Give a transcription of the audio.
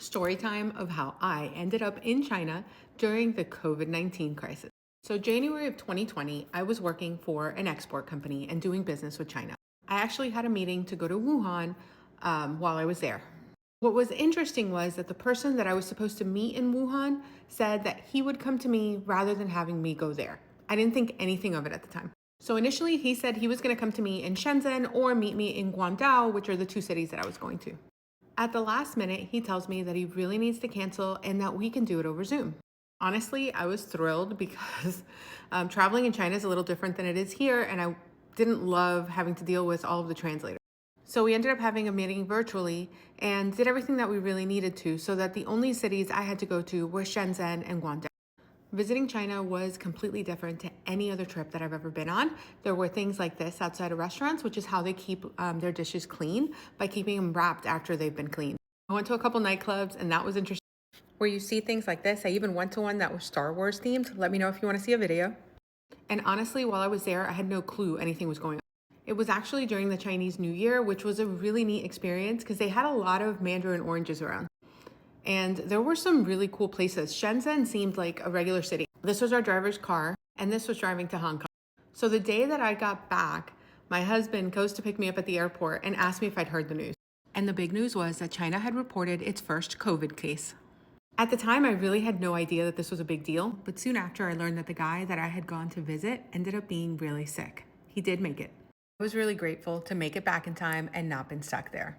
Story time of how I ended up in China during the COVID-19 crisis. So, January of 2020, I was working for an export company and doing business with China. I actually had a meeting to go to Wuhan while I was there. What was interesting was that the person that I was supposed to meet in Wuhan said that he would come to me rather than having me go there. I didn't think anything of it at the time. So initially, he said he was going to come to me in Shenzhen or meet me in Guangdao, which are the two cities that I was going to. At the last minute, he tells me that he really needs to cancel and that we can do it over Zoom. Honestly, I was thrilled because traveling in China is a little different than it is here, and I didn't love having to deal with all of the translators. So we ended up having a meeting virtually and did everything that we really needed to, so that the only cities I had to go to were Shenzhen and Guangdong. Visiting China was completely different to any other trip that I've ever been on. There were things like this outside of restaurants, which is how they keep their dishes clean, by keeping them wrapped after they've been cleaned. I went to a couple nightclubs, and that was interesting, where you see things like this. I even went to one that was Star Wars themed. Let me know if you want to see a video. And honestly, while I was there, I had no clue anything was going on. It was actually during the Chinese New Year, which was a really neat experience because they had a lot of mandarin oranges around. And there were some really cool places. Shenzhen seemed like a regular city. This was our driver's car, and this was driving to Hong Kong. So the day that I got back, my husband goes to pick me up at the airport and asked me if I'd heard the news. And the big news was that China had reported its first COVID case. At the time, I really had no idea that this was a big deal, but soon after, I learned that the guy that I had gone to visit ended up being really sick. He did make it. I was really grateful to make it back in time and not been stuck there.